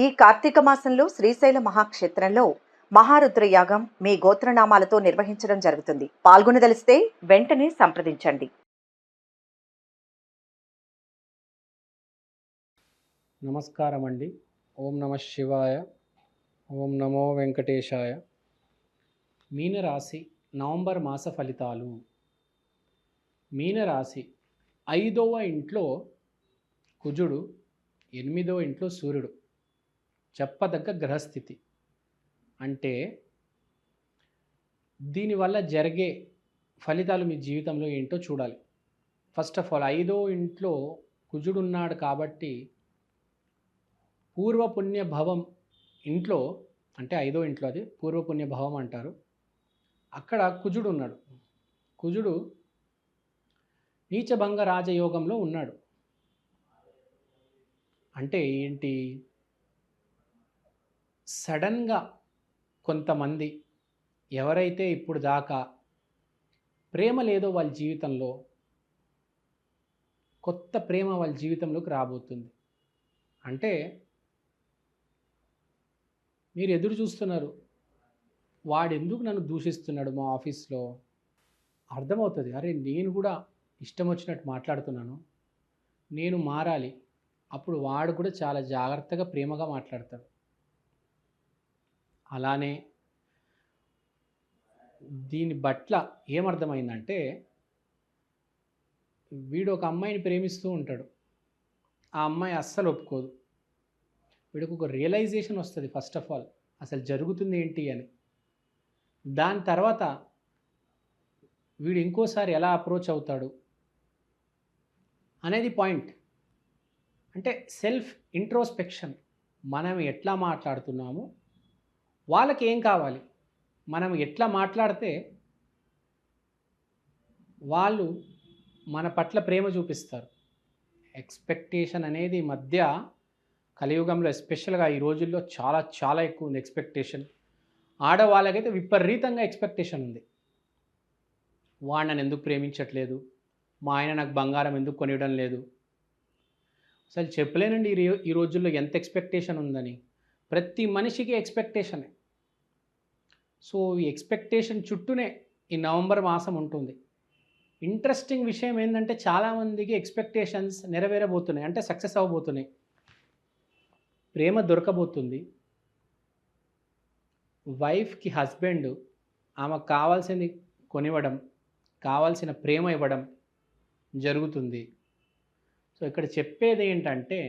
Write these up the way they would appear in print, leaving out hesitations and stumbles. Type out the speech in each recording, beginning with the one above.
ఈ కార్తీక మాసంలో శ్రీశైల మహాక్షేత్రంలో మహారుద్ర యాగం మీ గోత్రనామాలతో నిర్వహించడం జరుగుతుంది. పాల్గొనదలిస్తే వెంటనే సంప్రదించండి. నమస్కారం అండి. ఓం నమ శివాయ. ఓం నమో వెంకటేశాయ. మీనరాశి నవంబర్ మాస ఫలితాలు. మీనరాశి 5వ ఇంట్లో కుజుడు, 8వ ఇంట్లో సూర్యుడు. చెప్పదగ్గ గ్రహస్థితి. అంటే దీనివల్ల జరిగే ఫలితాలు మీ జీవితంలో ఏంటో చూడాలి. ఫస్ట్ ఆఫ్ ఆల్ 5వ ఇంట్లో కుజుడు ఉన్నాడు కాబట్టి పూర్వపుణ్య భవం ఇంట్లో, అంటే 5వ ఇంట్లో అది పూర్వపుణ్య భవం అంటారు. అక్కడ కుజుడు ఉన్నాడు. కుజుడు నీచభంగ రాజయోగంలో ఉన్నాడు. అంటే ఏంటి? సడన్గా కొంతమంది ఎవరైతే ఇప్పుడు దాకా ప్రేమ లేదో వాళ్ళ జీవితంలో కొత్త ప్రేమ వాళ్ళ జీవితంలోకి రాబోతుంది. అంటే మీరు ఎదురు చూస్తున్నారు, వాడెందుకు నన్ను దూషిస్తున్నాడు మా ఆఫీస్లో. అర్థమవుతుంది, అరే నేను కూడా ఇష్టం వచ్చినట్టు మాట్లాడుతున్నాను, నేను మారాలి. అప్పుడు వాడు కూడా చాలా జాగ్రత్తగా ప్రేమగా మాట్లాడతాడు. అలానే దీని పట్ల ఏమర్థమైందంటే, వీడు ఒక అమ్మాయిని ప్రేమిస్తూ ఉంటాడు, ఆ అమ్మాయి అస్సలు ఒప్పుకోదు. వీడికి ఒక రియలైజేషన్ వస్తుంది ఫస్ట్ ఆఫ్ ఆల్ అసలు జరుగుతుంది ఏంటి అని. దాని తర్వాత వీడు ఇంకోసారి ఎలా అప్రోచ్ అవుతాడు అనేది పాయింట్. అంటే సెల్ఫ్ ఇంట్రోస్పెక్షన్. మనం ఎట్లా మాట్లాడుతున్నాము, వాళ్ళకి ఏం కావాలి, మనం ఎట్లా మాట్లాడితే వాళ్ళు మన పట్ల ప్రేమ చూపిస్తారు. ఎక్స్పెక్టేషన్ అనేది మధ్య కలియుగంలో ఎస్పెషల్గా ఈ రోజుల్లో చాలా చాలా ఎక్కువ ఉంది ఎక్స్పెక్టేషన్. ఆడవాళ్ళకైతే విపరీతంగా ఎక్స్పెక్టేషన్ ఉంది. వాడు నన్ను ఎందుకు ప్రేమించట్లేదు, మా ఆయన నాకు బంగారం ఎందుకు కొనివ్వడం లేదు. అసలు చెప్పలేనండి ఈ రోజుల్లో ఎంత ఎక్స్పెక్టేషన్ ఉందని. ప్రతి మనిషికి ఎక్స్పెక్టేషనే. సో ఈ ఎక్స్పెక్టేషన్ చుట్టూనే ఈ నవంబర్ మాసం ఉంటుంది. ఇంట్రెస్టింగ్ విషయం ఏంటంటే చాలామందికి ఎక్స్పెక్టేషన్స్ నెరవేరబోతున్నాయి, అంటే సక్సెస్ అవ్వబోతున్నాయి. ప్రేమ దొరకబోతుంది. వైఫ్కి హస్బెండ్ ఆమెకు కావాల్సింది కొనివ్వడం, కావాల్సిన ప్రేమ ఇవ్వడం జరుగుతుంది. సో ఇక్కడ చెప్పేది ఏంటంటే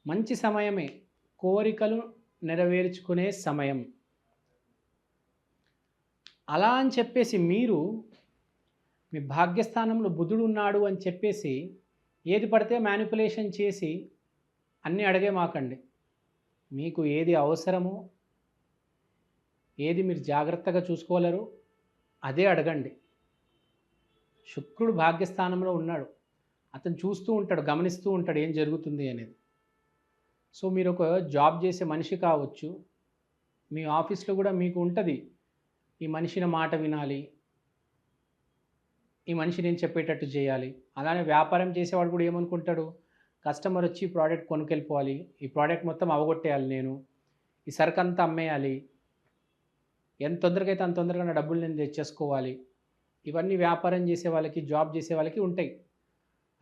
మంచి సమయమే, కోరికలు నెరవేర్చుకునే సమయం. అలా అని చెప్పేసి మీరు మీ భాగ్యస్థానంలో బుధుడు ఉన్నాడు అని చెప్పేసి ఏది పడితే మ్యానిపులేషన్ చేసి అన్నీ అడిగే మాకండి. మీకు ఏది అవసరమో, ఏది మీరు జాగ్రత్తగా చూసుకోలేరు అదే అడగండి. శుక్రుడు భాగ్యస్థానంలో ఉన్నాడు, అతను చూస్తూ ఉంటాడు, గమనిస్తూ ఉంటాడు ఏం జరుగుతుంది అనేది. సో మీరు ఒక జాబ్ చేసే మనిషి కావచ్చు, మీ ఆఫీస్లో కూడా మీకు ఉంటుంది, ఈ మనిషిని మాట వినాలి, ఈ మనిషి నేను చెప్పేటట్టు చేయాలి. అలానే వ్యాపారం చేసేవాడు కూడా ఏమనుకుంటాడు, కస్టమర్ వచ్చి ఈ ప్రోడక్ట్ కొనుకెళ్ళిపోవాలి, ఈ ప్రోడక్ట్ మొత్తం అవగొట్టేయాలి, నేను ఈ సరుకు అంతా అమ్మేయాలి, ఎంత తొందరగా అయితే అంత తొందరగా నా డబ్బులు నేను తెచ్చేసుకోవాలి. ఇవన్నీ వ్యాపారం చేసే వాళ్ళకి, జాబ్ చేసే వాళ్ళకి ఉంటాయి.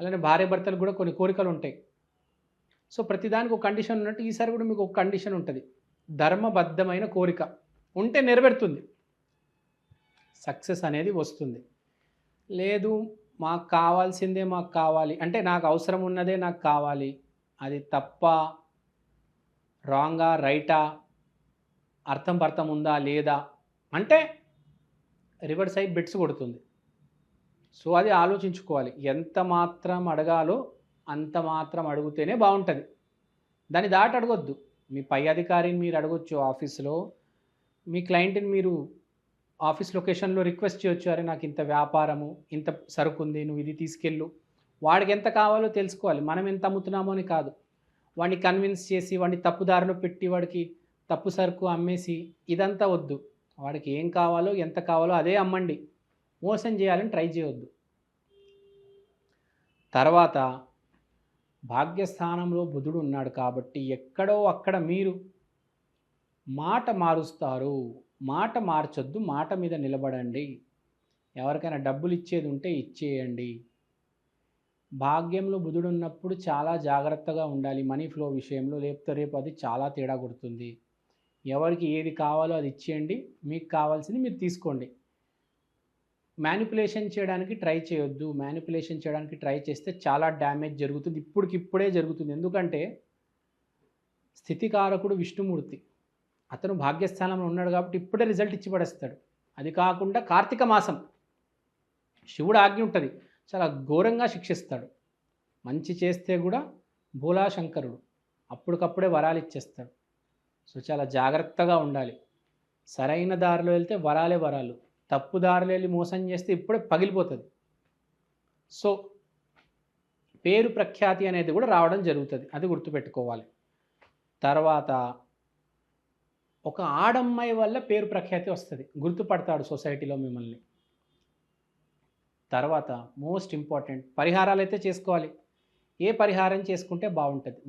అలానే భార్య భర్తలకు కూడా కొన్ని కోరికలు ఉంటాయి. సో ప్రతిదానికి ఒక కండిషన్ ఉన్నట్టు ఈసారి కూడా మీకు ఒక కండిషన్ ఉంటుంది. ధర్మబద్ధమైన కోరిక ఉంటే నెరవేరుతుంది, సక్సెస్ అనేది వస్తుంది. లేదు మాకు కావాల్సిందే మాకు కావాలి అంటే, నాకు అవసరం ఉన్నదే నాకు కావాలి, అది తప్ప రాంగా రైటా, అర్థం ఉందా లేదా అంటే రివర్స్ అయి బెట్స్ కొడుతుంది. సో అది ఆలోచించుకోవాలి. ఎంత మాత్రం అడగాలో అంత మాత్రం అడిగితేనే బాగుంటుంది. దాన్ని దాటి అడగొద్దు. మీ పై అధికారిని మీరు అడగొచ్చు ఆఫీస్లో, మీ క్లయింట్ని మీరు ఆఫీస్ లొకేషన్లో రిక్వెస్ట్ చేయొచ్చు, అరే నాకు ఇంత వ్యాపారము, ఇంత సరుకు ఉంది, నువ్వు ఇది తీసుకెళ్ళు. వాడికి ఎంత కావాలో తెలుసుకోవాలి, మనం ఎంత అమ్ముతున్నామో అని కాదు. వాడిని కన్విన్స్ చేసి వాడిని తప్పుదారిలో పెట్టి వాడికి తప్పు సరుకు అమ్మేసి ఇదంతా వద్దు. వాడికి ఏం కావాలో ఎంత కావాలో అదే అమ్మండి, మోసం చేయాలని ట్రై చేయొద్దు. తర్వాత భాగ్యస్థానంలో బుధుడు ఉన్నాడు కాబట్టి ఎక్కడో అక్కడ మీరు మాట మారుస్తారు. మాట మార్చొద్దు, మాట మీద నిలబడండి. ఎవరికైనా డబ్బులు ఇచ్చేది ఉంటే ఇచ్చేయండి. భాగ్యంలో బుధుడు ఉన్నప్పుడు చాలా జాగ్రత్తగా ఉండాలి మనీ ఫ్లో విషయంలో, లేకపోతే రేపు అది చాలా తేడా కొడుతుంది. ఎవరికి ఏది కావాలో అది ఇచ్చేయండి, మీకు కావాల్సింది మీరు తీసుకోండి. మ్యానిపులేషన్ చేయడానికి ట్రై చేయొద్దు. మ్యానిపులేషన్ చేయడానికి ట్రై చేస్తే చాలా డ్యామేజ్ జరుగుతుంది. ఇప్పటికిప్పుడే జరుగుతుంది. ఎందుకంటే స్థితికారకుడు విష్ణుమూర్తి, అతను భాగ్యస్థానంలో ఉన్నాడు కాబట్టి ఇప్పుడే రిజల్ట్ ఇచ్చి పడేస్తాడు. అది కాకుండా కార్తీక మాసం శివుడు ఆజ్ఞ ఉంటుంది, చాలా ఘోరంగా శిక్షిస్తాడు. మంచి చేస్తే కూడా భోలాశంకరుడు అప్పటికప్పుడే వరాలు ఇచ్చేస్తాడు. సో చాలా జాగ్రత్తగా ఉండాలి. సరైన దారిలో వెళ్తే వరాలే వరాలు, తప్పు దారిలో వెళ్ళి మోసం చేస్తే ఇప్పుడే పగిలిపోతుంది. సో పేరు ప్రఖ్యాతి అనేది కూడా రావడం జరుగుతుంది, అది గుర్తుపెట్టుకోవాలి. తర్వాత ఒక ఆడమ్మాయి వల్ల పేరు ప్రఖ్యాతి వస్తుంది, గుర్తుపడతాడు సొసైటీలో మిమ్మల్ని. తర్వాత మోస్ట్ ఇంపార్టెంట్ పరిహారాలు అయితే చేసుకోవాలి. ఏ పరిహారం చేసుకుంటే బాగుంటుంది?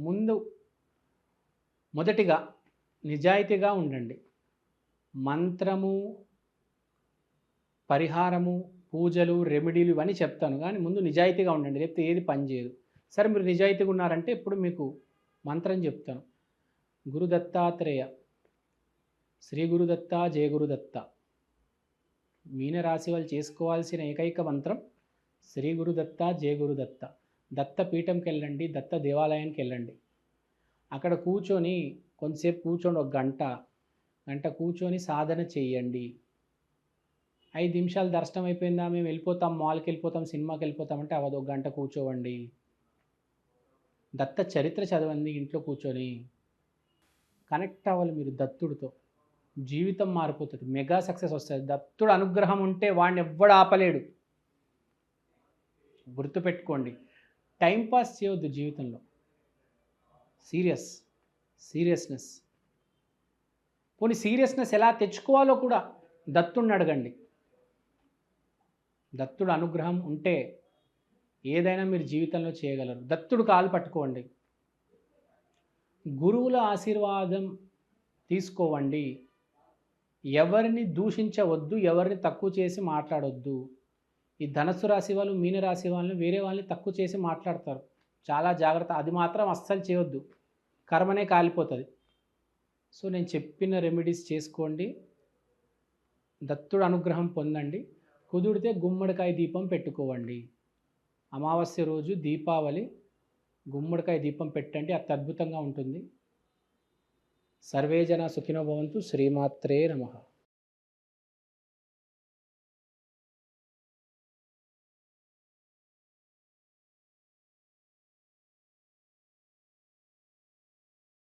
మొదటిగా నిజాయితీగా ఉండండి. మంత్రము, పరిహారము, పూజలు, రెమెడీలు ఇవన్నీ చెప్తాను, కానీ ముందు నిజాయితీగా ఉండండి, లేకపోతే ఏది పనిచేయదు. సరే మీరు నిజాయితీగా ఉన్నారంటే ఇప్పుడు మీకు మంత్రం చెప్తాను. గురు దత్తాత్రేయ, శ్రీ గురుదత్త, జయ గురుదత్త. మీనరాశి వాళ్ళు చేసుకోవాల్సిన ఏకైక మంత్రం శ్రీ గురుదత్త, జయ గురుదత్త. దత్త పీఠంకి వెళ్ళండి, దత్త దేవాలయానికి వెళ్ళండి. అక్కడ కూర్చొని కొంతసేపు కూర్చోండి, ఒక గంట కూర్చొని సాధన చేయండి. 5 నిమిషాలు దర్శనం అయిపోయిందా, మేము వెళ్ళిపోతాం, మాల్కి వెళ్ళిపోతాం, సినిమాకి వెళ్ళిపోతామంటే అవదు. ఒక గంట కూర్చోవండి, దత్త చరిత్ర చదవండి, ఇంట్లో కూర్చొని కనెక్ట్ అవ్వాలి మీరు దత్తుడితో. జీవితం మారిపోతుంది, మెగా సక్సెస్ వస్తుంది. దత్తుడు అనుగ్రహం ఉంటే వాడిని ఎవ్వడు ఆపలేడు, గుర్తుపెట్టుకోండి. టైంపాస్ చేయొద్దు జీవితంలో, సీరియస్నెస్. పోనీ సీరియస్నెస్ ఎలా తెచ్చుకోవాలో కూడా దత్తుడిని అడగండి. దత్తుడు అనుగ్రహం ఉంటే ఏదైనా మీరు జీవితంలో చేయగలరు. దత్తుడు కాలు పట్టుకోండి, గురువుల ఆశీర్వాదం తీసుకోవండి. ఎవరిని దూషించవద్దు, ఎవరిని తక్కువ చేసి మాట్లాడొద్దు. ఈ ధనస్సు రాశి వాళ్ళు, మీనరాశి వాళ్ళని వేరే వాళ్ళని తక్కువ చేసి మాట్లాడతారు, చాలా జాగ్రత్త. అది మాత్రం అస్సలు చేయొద్దు, కర్మనే కాలిపోతుంది. సో నేను చెప్పిన రెమెడీస్ చేసుకోండి, దత్తుడు అనుగ్రహం పొందండి. కుదిరితే గుమ్మడికాయ దీపం పెట్టుకోవండి. అమావాస్య రోజు దీపావళి గుమ్మడికాయ దీపం పెట్టండి, అతి అద్భుతంగా ఉంటుంది. సర్వే జన సుఖినో భవంతు. శ్రీమాత్రే నమః.